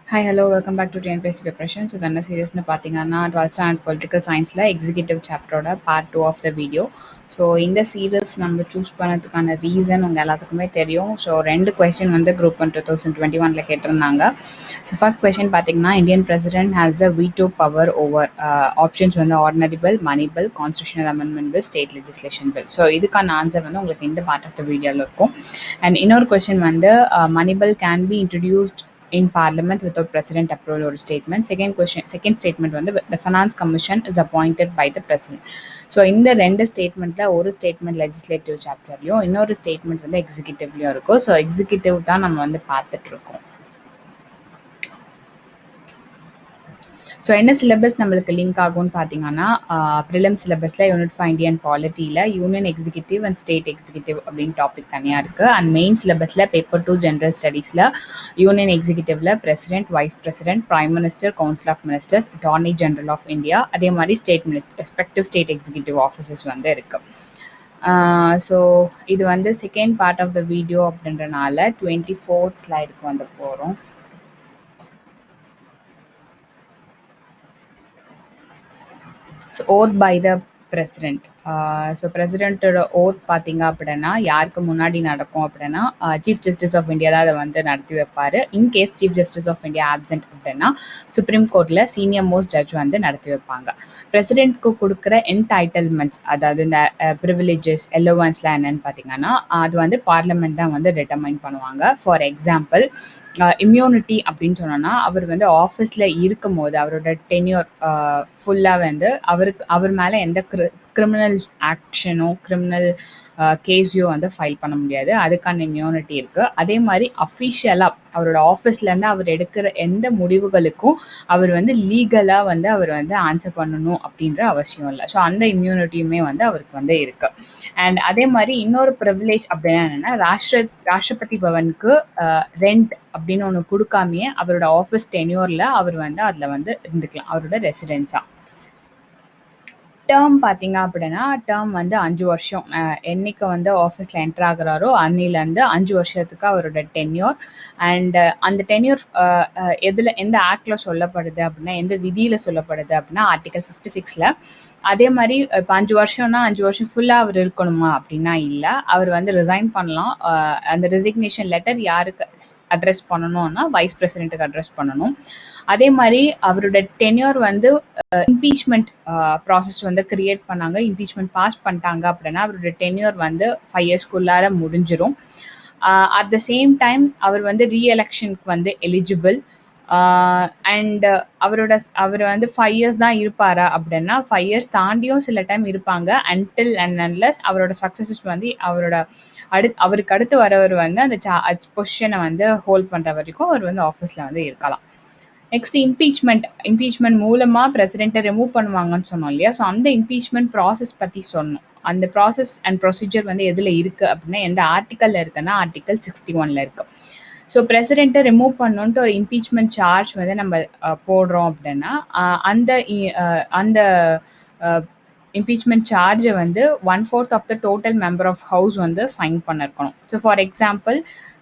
Hi, hello, welcome back to TNPSC preparation. So, then சீரியஸ்னு பார்த்தீங்கன்னா 12th standard political சயின்ஸில் executive சாப்டரோட part 2 of the video. So இந்த series நம்ம choose பண்ணதுக்கான ரீசன் உங்கள் எல்லாத்துக்குமே தெரியும். ஸோ 2 கொஸ்டின் வந்து குரூப் 1 2021 கேட்டிருந்தாங்க. ஸோ ஃபர்ஸ்ட் கொஸ்டின் பார்த்தீங்கன்னா Indian president has a veto power over options வந்து ordinary bill, money bill, constitutional amendment bill, state legislation bill. So இதுக்கான ஆன்சர் வந்து உங்களுக்கு இந்த பார்ட் ஆஃப் த வீடியோவில் இருக்கும். அண்ட் இன்னொரு கொஸ்டின் வந்து money bill can be introduced in parliament without president approval or statement. Second statement வந்து the finance commission is appointed by the president. So இந்த ரெண்டு ஸ்டேட்மெண்ட்ல ஒரு ஸ்டேட்மெண்ட் லெஜிஸ்லேட்டிவ் சாப்டர்லையும் இன்னொரு ஸ்டேட்மெண்ட் வந்து எக்ஸிக்யூட்டிவ்லையும் இருக்கும். ஸோ எக்ஸிக்யூட்டிவ் தான் நம்ம வந்து பார்த்துட்டு இருக்கோம். ஸோ என்ன சிலபஸ் நம்மளுக்கு லிங்க் ஆகும்னு பார்த்தீங்கன்னா ப்ரிலிம் சிலபஸில் யூனிட் ஃபார் இந்தியன் பாலிட்டியில் union executive and state executive அப்படின்னு டாபிக் தனியாக இருக்குது. அண்ட் மெயின் சிலபஸில் பேப்பர் 2 ஜென்ரல் ஸ்டடீஸில் யூனியன் எக்ஸிக்யூட்டிவில் president, vice president, prime minister, council of ministers, attorney general of India, அதே மாதிரி state minister, respective state executive offices வந்து இருக்குது. ஸோ இது வந்து second part of the video அப்படின்றனால 24th ஸ்லைடுக்கு வந்து போகிறோம். So oath by the president. So பிரசிடென்ட்டோட ஓத் பார்த்தீங்க அப்படின்னா யாருக்கு முன்னாடி நடக்கும் அப்படின்னா சீஃப் ஜஸ்டிஸ் ஆஃப் இந்தியா தான் அதை வந்து நடத்தி வைப்பார். In case chief justice of India absent அப்படின்னா சுப்ரீம் கோர்ட்டில் சீனியர் மோஸ்ட் ஜட்ஜ் வந்து நடத்தி வைப்பாங்க. பிரசிடென்ட்க்கு கொடுக்குற என்டைட்டில்மெண்ட்ஸ், அதாவது இந்த ப்ரிவிலேஜஸ், எலோவன்ஸ்லாம் என்னன்னு பார்த்தீங்கன்னா அது வந்து பார்லிமெண்ட் தான் வந்து டிட்டர்மைன் பண்ணுவாங்க. ஃபார் எக்ஸாம்பிள் இம்யூனிட்டி அப்படின்னு சொன்னோன்னா அவர் வந்து ஆஃபீஸில் இருக்கும் போது அவரோட டென்யூர் ஃபுல்லாக வந்து அவர் மேலே எந்த கிரிமினல் ஆக்ஷனோ கிரிமினல் கேஸையோ வந்து ஃபைல் பண்ண முடியாது. அதுக்கான இம்யூனிட்டி இருக்குது. அதே மாதிரி அஃபிஷியலாக அவரோட ஆஃபீஸ்லேருந்து அவர் எடுக்கிற எந்த முடிவுகளுக்கும் அவர் வந்து லீகலாக வந்து அவர் வந்து ஆன்சர் பண்ணணும் அப்படின்ற அவசியம் இல்லை. ஸோ அந்த இம்யூனிட்டியுமே வந்து அவருக்கு வந்து இருக்குது. அண்ட் அதே மாதிரி இன்னொரு ப்ரிவிலேஜ் அப்படின்னா என்னென்னா ராஷ்டிரபதி பவனுக்கு ரெண்ட் அப்படின்னு ஒன்று கொடுக்காமையே அவரோட ஆஃபீஸ் டென்யூரில் அவர் வந்து அதில் வந்து இருந்துக்கலாம் அவரோட ரெசிடென்ஸாக. டேர்ம் பார்த்தீங்க அப்படின்னா டேர்ம் வந்து 5 வருஷம். என்னைக்கு வந்து ஆஃபீஸில் என்டர் ஆகுறாரோ அன்னிலேருந்து 5 வருஷத்துக்கு அவரோட டென்யூர். அண்ட் அந்த டென்யூர் எந்த ஆக்டில் சொல்லப்படுது அப்படின்னா எந்த விதியில் சொல்லப்படுது அப்படின்னா ஆர்டிகல் 56ல். அதே மாதிரி இப்போ 5 வருஷம்னா 5 வருஷம் ஃபுல்லாக அவர் இருக்கணுமா அப்படின்னா இல்லை, அவர் வந்து ரிசைன் பண்ணலாம். அந்த ரெசிக்னேஷன் லெட்டர் யாருக்கு அட்ரஸ் பண்ணணும்னா வைஸ் பிரசிடென்ட்டுக்கு அட்ரஸ் பண்ணணும். அதே மாதிரி அவரோட டென்யூர் வந்து இம்பீச்மெண்ட் ப்ராசஸ் வந்து கிரியேட் பண்ணாங்க, இம்பீச்மெண்ட் பாஸ் பண்ணிட்டாங்க அப்படின்னா அவரோட டென்யூர் வந்து 5 இயர்ஸ்க்குள்ளார முடிஞ்சிடும். அட் த சேம் டைம் அவர் வந்து ரீஎலெக்ஷனுக்கு வந்து எலிஜிபிள். அண்ட் அவர் வந்து 5 இயர்ஸ் தான் இருப்பாரா அப்படின்னா 5 இயர்ஸ் தாண்டியும் சில டைம் இருப்பாங்க. அன்டில் அண்ட் அன்லெஸ் அவரோட சக்ஸஸஸ் வந்து அவருக்கு அடுத்து வரவர் வந்து அந்த பொசிஷனை வந்து ஹோல்ட் பண்ணுற வரைக்கும் அவர் வந்து ஆஃபீஸில் வந்து இருக்கலாம். நெக்ஸ்ட் இம்பீச்மெண்ட் மூலமாக பிரசிடென்ட்டை ரிமூவ் பண்ணுவாங்கன்னு சொன்னோம் இல்லையா. ஸோ அந்த இம்பீச்மெண்ட் ப்ராசஸ் பற்றி சொன்னோம். அந்த ப்ராசஸ் அண்ட் ப்ரொசீஜர் வந்து எதில் இருக்குது அப்படின்னா எந்த ஆர்டிக்கலில் இருக்குன்னா ஆர்டிக்கல் 61ல் இருக்குது. ஸோ பிரசிடென்ட்டை ரிமூவ் பண்ணணுன்ட்டு ஒரு இம்பீச்மெண்ட் சார்ஜ் வந்து நம்ம போடுறோம் அப்படின்னா அந்த இம்பீச்மெண்ட் சார்ஜை வந்து 1/4 of the total member of house வந்து சைன் பண்ணிருக்கணும். So for example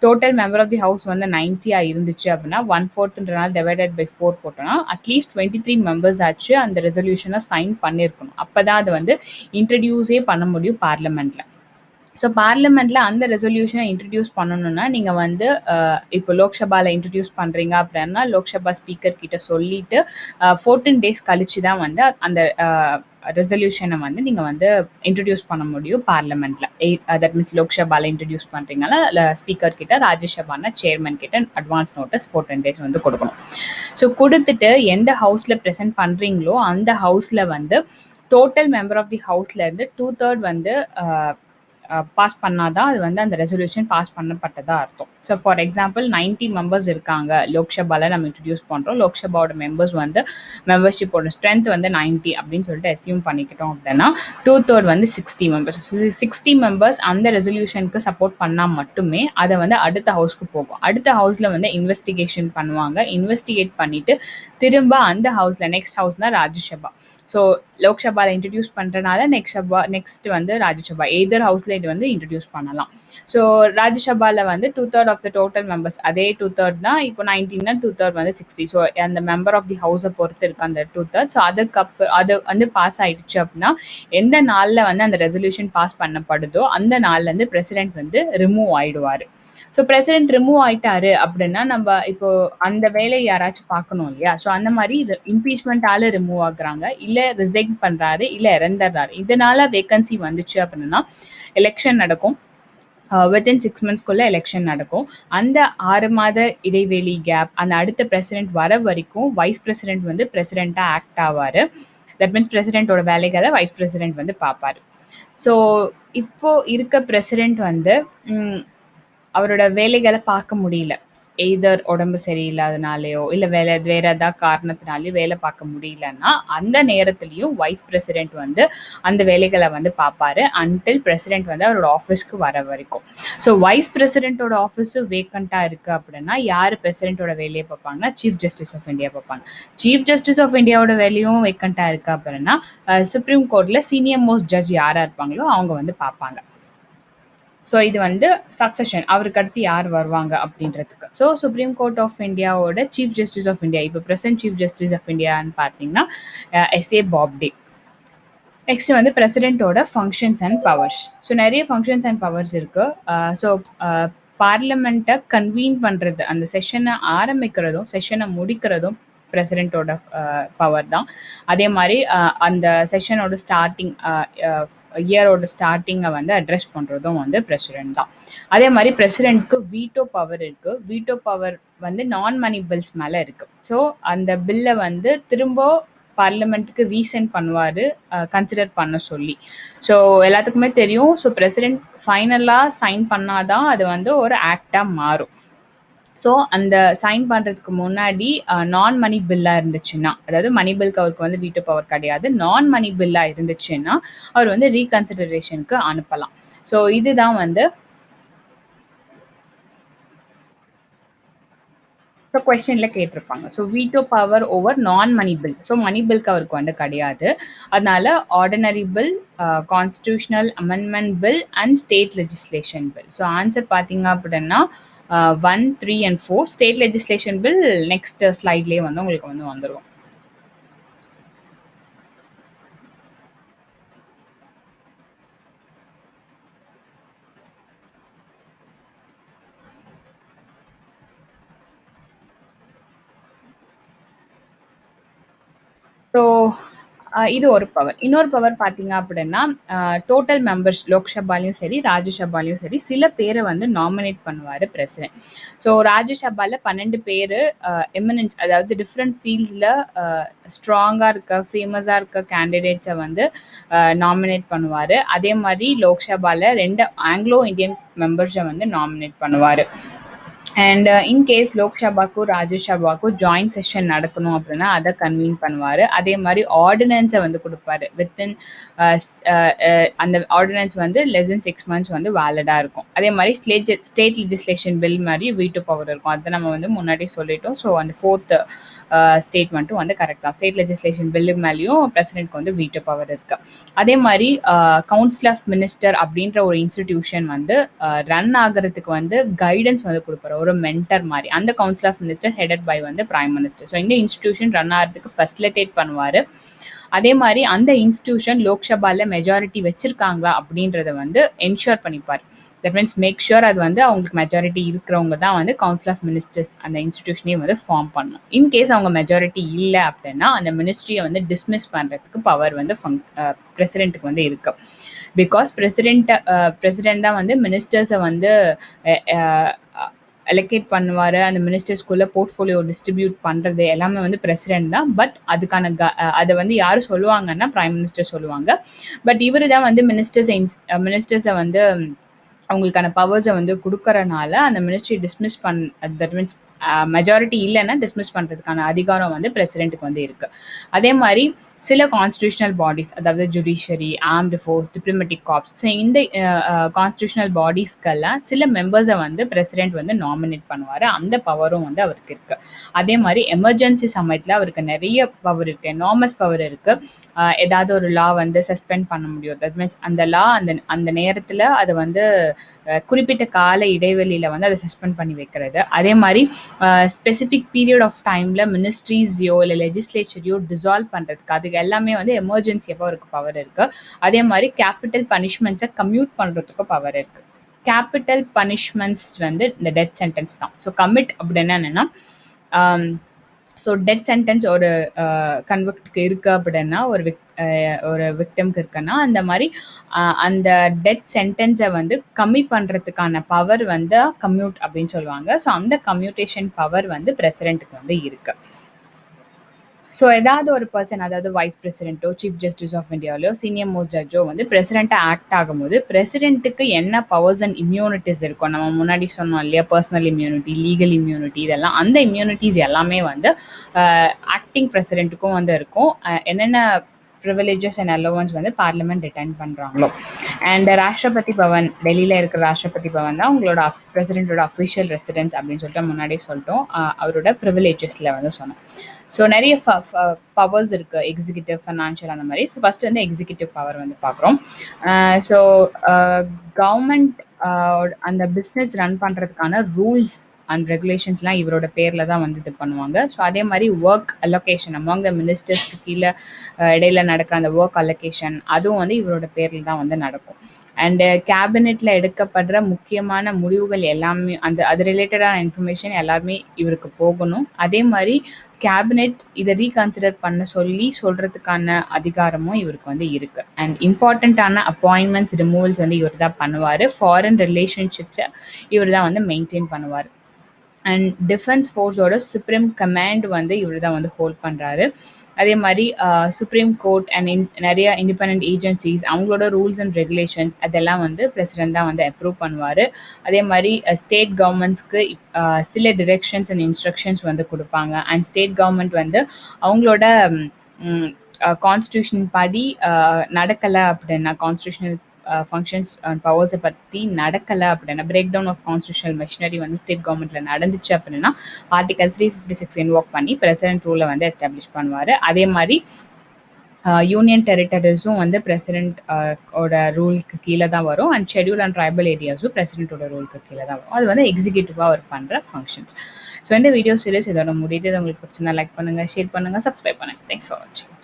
total member of the house வந்து 90 இருந்துச்சு அப்படின்னா 1/4 டிவைடட் பை 4 போட்டோம்னா அட்லீஸ்ட் 23 மெம்பர்ஸ் ஆச்சு அந்த ரெசல்யூஷனை சைன் பண்ணியிருக்கணும். அப்போ தான் அது வந்து இன்ட்ரடியூஸே பண்ண முடியும் பார்லிமெண்ட்டில். ஸோ பார்லிமெண்ட்டில் அந்த ரெசல்யூஷனை இன்ட்ரடியூஸ் பண்ணணும்னா நீங்கள் வந்து இப்போ லோக்சபாவில் இன்ட்ரடியூஸ் பண்ணுறீங்க அப்படின்னா லோக்சபா ஸ்பீக்கர் கிட்ட சொல்லிவிட்டு 14 days கழிச்சு தான் வந்து அந்த ரெசல்யூஷனை வந்து நீங்கள் வந்து இன்ட்ரடியூஸ் பண்ண முடியும் பார்லிமெண்ட்டில். தட் மீன்ஸ் லோக்சபாவில் இன்ட்ரடியூஸ் பண்ணுறீங்களா ஸ்பீக்கர் கிட்ட, ராஜ்யசபானா சேர்மன் கிட்ட அட்வான்ஸ் நோட்டீஸ் 14 days வந்து கொடுக்கணும். ஸோ கொடுத்துட்டு எந்த ஹவுஸில் ப்ரெசென்ட் பண்ணுறீங்களோ அந்த ஹவுஸில் வந்து டோட்டல் மெம்பர் ஆஃப் தி ஹவுஸ்லேருந்து 2/3 வந்து பாஸ் பண்ணாதான் அது வந்து அந்த ரெசல்யூஷன் பாஸ் பண்ணப்பட்டதாக அர்த்தம். ஸோ ஃபார் எக்ஸாம்பிள் 90 மெம்பர்ஸ் இருக்காங்க லோக்சபாவில் நம்ம இன்ட்ரடியூஸ் பண்ணுறோம். லோக்சபாவோட மெம்பர்ஸ் வந்து மெம்பர்ஷிப்போட ஸ்ட்ரென்த் வந்து 90 அப்படின்னு சொல்லிட்டு அஸ்யூம் பண்ணிக்கிட்டோம் அப்படின்னா 2/3 வந்து 60 மெம்பர்ஸ். 60 மெம்பர்ஸ் அந்த ரெசல்யூஷனுக்கு சப்போர்ட் பண்ணால் மட்டுமே அதை வந்து அடுத்த ஹவுஸ்க்கு போகும். அடுத்த ஹவுஸில் வந்து இன்வெஸ்டிகேஷன் பண்ணுவாங்க. இன்வெஸ்டிகேட் பண்ணிவிட்டு திரும்ப அந்த ஹவுஸில் நெக்ஸ்ட் ஹவுஸ் தான் ராஜ்யசபா. ஸோ லோக்சபாவில் இன்ட்ரடியூஸ் பண்ணுறனால நெக்ஸ்ட் வந்து ராஜ்யசபா. எதர் ஹவுஸில் இது வந்து இன்ட்ரடியூஸ் பண்ணலாம். ஸோ ராஜ்யசபால வந்து 2/3 ஆஃப் த டோட்டல் மெம்பர்ஸ், அதே 2/3 இப்போ 19னா 2/3 வந்து 60. ஸோ அந்த மெம்பர் ஆஃப் தி ஹவுஸை பொறுத்து இருக்கு அந்த 2/3. ஸோ அது வந்து பாஸ் ஆயிடுச்சு அப்படின்னா எந்த நாளில் வந்து அந்த ரெசல்யூஷன் பாஸ் பண்ணப்படுதோ அந்த நாள்லேருந்து பிரசிடென்ட் வந்து ரிமூவ் ஆயிடுவார். ஸோ பிரசிடென்ட் ரிமூவ் ஆயிட்டாரு அப்படின்னா நம்ம இப்போ அந்த வேலையை யாராச்சும் பார்க்கணும் இல்லையா? ஸோ அந்த மாதிரி இம்பீச்மெண்ட்டால ரிமூவ் ஆகுறாங்க, இல்லை ரிசைன் பண்ணுறாரு, இல்லை இறந்துடுறாரு. இதனால வேகன்சி வந்துச்சு அப்படின்னா எலெக்ஷன் நடக்கும். வித்தின் 6 மந்த்ஸ்க்குள்ளே எலெக்ஷன் நடக்கும். அந்த 6 மாத இடைவெளி கேப், அந்த அடுத்த பிரசிடென்ட் வர வரைக்கும் வைஸ் பிரசிடென்ட் வந்து பிரசிடெண்ட்டாக ஆக்ட் ஆவார். தட் மீன்ஸ் பிரசிடென்ட்டோட வேலைகளை வைஸ் பிரசிடென்ட் வந்து பார்ப்பார். ஸோ இப்போ இருக்க பிரசிடென்ட் வந்து அவரோட வேலைகளை பார்க்க முடியல. எய்தர் உடம்பு சரியில்லாதனாலேயோ இல்லை வேற ஏதாவது காரணத்தினாலேயோ வேலை பார்க்க முடியலன்னா அந்த நேரத்துலையும் வைஸ் பிரசிடென்ட் வந்து அந்த வேலைகளை வந்து பார்ப்பாரு அன்டில் பிரசிடென்ட் வந்து அவரோட ஆஃபீஸ்க்கு வர வரைக்கும். ஸோ வைஸ் பிரசிடென்ட்டோட ஆஃபீஸும் வேக்கண்ட்டாக இருக்குது அப்படின்னா யார் பிரசிடென்ட்டோட வேலையை பார்ப்பாங்கன்னா சீஃப் ஜஸ்டிஸ் ஆஃப் இந்தியா பார்ப்பாங்க. சீஃப் ஜஸ்டிஸ் ஆஃப் இந்தியாவோட வேலையும் வேக்கண்ட்டாக இருக்குது அப்படின்னா சுப்ரீம் கோர்ட்டில் சீனியர் மோஸ்ட் ஜட்ஜ் யாராக இருப்பாங்களோ அவங்க வந்து பார்ப்பாங்க. ஸோ இது வந்து சக்சஷன், அவருக்கு அடுத்து யார் வருவாங்க அப்படின்றதுக்கு. ஸோ சுப்ரீம் கோர்ட் ஆஃப் இந்தியாவோட சீஃப் ஜஸ்டிஸ் ஆஃப் இந்தியா, இப்போ ப்ரெசன்ட் சீஃப் ஜஸ்டிஸ் ஆஃப் இந்தியான்னு பார்த்தீங்கன்னா எஸ்ஏ பாப்டே. நெக்ஸ்ட் வந்து பிரசிடென்ட்டோட ஃபங்க்ஷன்ஸ் அண்ட் பவர்ஸ். ஸோ நிறைய ஃபங்க்ஷன்ஸ் அண்ட் பவர்ஸ் இருக்குது. ஸோ பார்லிமெண்ட்டை கன்வீன் பண்ணுறது, அந்த செஷனை ஆரம்பிக்கிறதும் செஷனை முடிக்கிறதும் பிரசிடென்ட்டோட பவர் தான். அதே மாதிரி அந்த செஷனோட ஸ்டார்டிங் இயரோட ஸ்டார்டிங்கை வந்து அட்ரெஸ் பண்ணுறதும் வந்து பிரசிடென்ட் தான். அதே மாதிரி பிரசிடென்ட்க்கு வீட்டோ பவர் இருக்குது. வீட்டோ பவர் வந்து நான் மணி பில்ஸ் மேலே இருக்குது. ஸோ அந்த பில்லை வந்து திரும்ப பார்லிமெண்ட்டுக்கு ரீசென்ட் பண்ணுவார் கன்சிடர் பண்ண சொல்லி. ஸோ எல்லாத்துக்குமே தெரியும், ஸோ பிரசிடென்ட் ஃபைனலாக சைன் பண்ணாதான் அது வந்து ஒரு ஆக்டாக மாறும். ஸோ அந்த சைன் பண்ணுறதுக்கு முன்னாடி நான் மணி பில்லாக இருந்துச்சுன்னா, அதாவது மணி பில்க்கு அவருக்கு வந்து வீட்டோ பவர் கிடையாது, நான் மணி பில்லாக இருந்துச்சுன்னா அவர் வந்து ரீகன்சிடரேஷனுக்கு அனுப்பலாம். ஸோ இதுதான் வந்து இப்போ கொஸ்டினில் கேட்டிருப்பாங்க. ஸோ வீட்டோ பவர் ஓவர் நான் மணி பில். ஸோ மணி பில்க்கு அவருக்கு வந்து கிடையாது. அதனால ordinary bill, constitutional amendment bill and state legislation bill. So answer பார்த்தீங்க அப்படின்னா 1, 3 and 4. State legislation bill next ஸ்லைட்லேயே வந்து உங்களுக்கு வந்து வந்துடும். ஸோ இது ஒரு பவர். இன்னொரு பவர் பார்த்தீங்க அப்படின்னா டோட்டல் மெம்பர்ஸ் லோக்சபாலையும் சரி ராஜ்யசபாலையும் சரி சில பேரை வந்து நாமினேட் பண்ணுவார் பிரசிடென்ட். ஸோ ராஜ்யசபாவில் 12 பேர் எமினன்ஸ், அதாவது டிஃப்ரெண்ட் ஃபீல்ட்ஸில் ஸ்ட்ராங்காக இருக்க ஃபேமஸாக இருக்க கேண்டிடேட்ஸை வந்து நாமினேட் பண்ணுவார். அதே மாதிரி லோக்சபாவில் 2 ஆங்கிலோ இந்தியன் மெம்பர்ஸை வந்து நாமினேட் பண்ணுவார். அண்ட் இன்கேஸ் லோக்சபாக்கும் ராஜ்யசபாக்கும் ஜாயின்ட் செஷன் நடக்கணும் அப்படின்னா அதை கன்வீன் பண்ணுவார். அதே மாதிரி ஆர்டினன்ஸை வந்து கொடுப்பாரு. வித்தின் அந்த ஆர்டினன்ஸ் வந்து லெஸ் தென் 6 months வந்து வேலிடாக இருக்கும். அதே மாதிரி ஸ்டேட் லெஜிஸ்லேஷன் பில் மாதிரி வீட்டோ பவர் இருக்கும். அதை நம்ம வந்து முன்னாடி சொல்லிட்டோம். ஸோ அந்த 4th ஸ்டேட்மெண்ட்டும் வந்து கரெக்டாக ஸ்டேட் லெஜிஸ்லேஷன் பில்லு மேலேயும் பிரசிடென்ட்க்கு வந்து வீட்டோ பவர் இருக்குது. அதே மாதிரி கவுன்சில் ஆஃப் மினிஸ்டர் அப்படின்ற ஒரு இன்ஸ்டிடியூஷன் வந்து ரன் ஆகிறதுக்கு வந்து கைடன்ஸ் வந்து கொடுப்பாரு, ஒரு மென்டர் மாதிரி. அந்த council of minister headed by வந்து பிரைம் மினிஸ்டர். ஸோ இந்த இன்ஸ்டிடியூஷன் ரன் ஆகிறதுக்கு ஃபெசிலிட்டேட் பண்ணுவார். அதே மாதிரி அந்த இன்ஸ்டிடியூஷன் லோக்சபாவில் மெஜாரிட்டி வச்சுருக்காங்களா அப்படின்றத வந்து என்ஷூர் பண்ணிப்பார். தட் மீன்ஸ் மேக் ஷூர் அது வந்து அவங்களுக்கு மெஜாரிட்டி இருக்கிறவங்க தான் வந்து கவுன்சில் ஆஃப் மினிஸ்டர்ஸ் அந்த இன்ஸ்டிடியூஷனே வந்து ஃபார்ம் பண்ணணும். இன்கேஸ் அவங்க மெஜாரிட்டி இல்லை அப்படின்னா அந்த மினிஸ்ட்ரியை வந்து டிஸ்மிஸ் பண்ணுறதுக்கு பவர் வந்து பிரசிடென்ட்டுக்கு வந்து இருக்குது. பிகாஸ் பிரசிடென்ட் தான் வந்து மினிஸ்டர்ஸை வந்து அலோகேட் பண்ணுவார். அந்த மினிஸ்டர்ஸ்குள்ளே போர்ட்ஃபோலியோ டிஸ்ட்ரிபியூட் பண்ணுறது எல்லாமே வந்து பிரசிடென்ட் தான். பட் அதுக்கான அதை வந்து யார் சொல்லுவாங்கன்னா பிரைம் மினிஸ்டர் சொல்லுவாங்க. பட் இவர் தான் வந்து மினிஸ்டர்ஸை வந்து அவங்களுக்கான பவர்ஸை வந்து கொடுக்கறனால அந்த ministry dismiss that means majority இல்லைன்னா டிஸ்மிஸ் பண்ணுறதுக்கான அதிகாரம் வந்து பிரசிடென்ட்டுக்கு வந்து இருக்குது. அதே மாதிரி சில கான்ஸ்டிடியூஷனல் பாடிஸ், அதாவது judiciary, armed force, diplomatic corps, so இந்த கான்ஸ்டிடியூஷனல் பாடிஸ்க்கெல்லாம் சில மெம்பர்ஸை வந்து பிரசிடென்ட் வந்து நாமினேட் பண்ணுவார். அந்த பவரும் வந்து அவருக்கு இருக்குது. அதே மாதிரி எமர்ஜென்சி சமயத்தில் அவருக்கு நிறைய பவர் இருக்குது, எனாமஸ் பவர் இருக்குது. ஏதாவது ஒரு லா வந்து சஸ்பெண்ட் பண்ண முடியும். தட் மீன்ஸ் அந்த லா அந்த அந்த நேரத்தில் அதை வந்து குறிப்பிட்ட கால இடைவெளியில் வந்து அதை சஸ்பெண்ட் பண்ணி வைக்கிறது. அதே மாதிரி ஸ்பெசிஃபிக் பீரியட் ஆஃப் டைமில் மினிஸ்ட்ரீஸையோ இல்லை லெஜிஸ்லேச்சரையோ டிசால்வ் பண்ணுறதுக்கு அதுக்கு எல்லாமே வந்து எமர்ஜென்சி அப்போ அவருக்கு பவர் இருக்குது. அதே மாதிரி கேபிட்டல் பனிஷ்மெண்ட்ஸை கம்யூட் பண்ணுறதுக்கும் பவர் இருக்குது. கேபிட்டல் பனிஷ்மெண்ட்ஸ் வந்து இந்த டெத் சென்டென்ஸ் தான். ஸோ கமிட் அப்படின்னா என்னென்னா, ஸோ டெத் சென்டென்ஸ் ஒரு கன்விக்ட்க்கு இருக்குது அப்படின்னா, ஒரு விக்டம்க்கு இருக்குன்னா, அந்த மாதிரி அந்த டெத் சென்டென்ஸை வந்து கம்மி பண்ணுறதுக்கான பவர் வந்து கம்யூட் அப்படின்னு சொல்லுவாங்க. ஸோ அந்த கம்யூட்டேஷன் பவர் வந்து பிரசிடென்ட்டுக்கு வந்து இருக்குது. ஸோ ஏதாவது ஒரு பர்சன், அதாவது வைஸ் பிரசிடென்ட்டோ சீஃப் ஜஸ்டிஸ் ஆஃப் இந்தியாவிலோ சீனியர் மோஸ்ட் ஜட்ஜோ வந்து பிரசிடென்ட்டாக ஆக்ட் ஆகும்போது பிரசிடென்ட்டுக்கு என்ன பவர்ஸ் அண்ட் இம்யூனிட்டிஸ் இருக்கும், நம்ம முன்னாடி சொன்னோம் இல்லையா, பர்சனல் இம்யூனிட்டி, லீகல் இம்யூனிட்டி, இதெல்லாம் அந்த இம்யூனிட்டிஸ் எல்லாமே வந்து ஆக்டிங் பிரசிடென்ட்டுக்கும் வந்து இருக்கும். என்னென்ன ப்ரிவிலேஜஸ் அண்ட் அலோவன்ஸ் வந்து பார்லிமெண்ட் ரிட்டர்ன் பண்ணுறாங்களோ. அண்ட் ராஷ்டிரபதி பவன், டெல்லியில் இருக்கிற ராஷ்டிரபதி பவன் தான் உங்களோட பிரசிடென்ட்டோட அஃபிஷியல் ரெசிடென்ஸ் அப்படின்னு சொல்லிட்டு முன்னாடியே சொல்லிட்டோம். அவரோட ப்ரிவிலேஜஸில் வந்து சொன்னோம். ஸோ நிறைய பவர்ஸ் இருக்குது, எக்ஸிக்யூட்டிவ், ஃபினான்ஷியல், அந்த மாதிரி. ஸோ ஃபஸ்ட்டு வந்து எக்ஸிக்யூட்டிவ் பவர் வந்து பார்க்குறோம். ஸோ கவர்மெண்ட் அந்த பிஸ்னஸ் ரன் பண்ணுறதுக்கான ரூல்ஸ் அண்ட் ரெகுலேஷன்ஸ்லாம் இவரோட பேரில் தான் வந்து இது பண்ணுவாங்க. ஸோ அதே மாதிரி ஒர்க் அலோகேஷன் அமாங் த மினிஸ்டர்ஸ்க்கு கீழே இடையில நடக்கிற அந்த ஒர்க் அலோகேஷன் அதுவும் வந்து இவரோட பேரில் தான் வந்து நடக்கும். அண்டு கேபினெட்டில் எடுக்கப்படுற முக்கியமான முடிவுகள் எல்லாமே அது ரிலேட்டடான இன்ஃபர்மேஷன் எல்லாருமே இவருக்கு போகணும். அதே மாதிரி கேபினெட் இதை ரீகன்சிடர் பண்ண சொல்கிறதுக்கான அதிகாரமும் இவருக்கு வந்து இருக்குது. அண்ட் இம்பார்ட்டண்ட்டான அப்பாயின்மெண்ட்ஸ், ரிமூவல்ஸ் வந்து இவர் தான் பண்ணுவார். ஃபாரின் ரிலேஷன்ஷிப்ஸை இவர் தான் வந்து மெயின்டைன் பண்ணுவார். அண்ட் டிஃபென்ஸ் ஃபோர்ஸோட சுப்ரீம் கமாண்ட் வந்து இவர் தான் வந்து ஹோல்ட் பண்ணுறாரு. அதே மாதிரி சுப்ரீம் கோர்ட் அண்ட் நிறைய இண்டிபெண்ட் ஏஜென்சிஸ் அவங்களோட ரூல்ஸ் அண்ட் ரெகுலேஷன்ஸ் அதெல்லாம் வந்து பிரசிடென்ட் தான் வந்து அப்ரூவ் பண்ணுவார். அதே மாதிரி ஸ்டேட் கவர்மெண்ட்ஸ்க்கு சில டிரெக்ஷன்ஸ் அண்ட் இன்ஸ்ட்ரக்ஷன்ஸ் வந்து கொடுப்பாங்க. அண்ட் ஸ்டேட் கவர்மெண்ட் வந்து அவங்களோட கான்ஸ்டியூஷன் படி நடக்கலை அப்படின்னா, கான்ஸ்டியூஷனல் ஃபங்க்ஷன்ஸ் அண்ட் பவர்ஸை பற்றி நடக்கலை அப்படின்னா, break down of constitutional machinery வந்து ஸ்டேட் கவர்மெண்ட்டில் நடந்துச்சு அப்படின்னா ஆர்டிகல் 356 இன்வோக் பண்ணி பிரசிடென்ட் ரூலை வந்து எஸ்டாப்ளிஷ் பண்ணுவார். அதே மாதிரி யூனியன் டெரிட்டரிஸும் வந்து பிரசிடென்ட் ஓட ரூலுக்கு கீழே தான் வரும். அண்ட் ஷெட்யூல் அண்ட் ட்ரைபல் ஏரியாஸும் பிரசிடென்ட்டோட ரூலுக்கு கீழே தான் வரும். அது வந்து எக்ஸிக்யூட்டிவாக அவர் பண்ணுற ஃபங்க்ஷன்ஸ். ஸோ இந்த வீடியோ சீரிஸ் இதோட முடியுது. உங்களுக்கு பிடிச்சிருந்தா லைக் பண்ணுங்கள், ஷேர் பண்ணுங்கள், சப்ஸ்கிரைப் பண்ணுங்கள். தேங்க்ஸ் ஃபார் வாட்சிங்.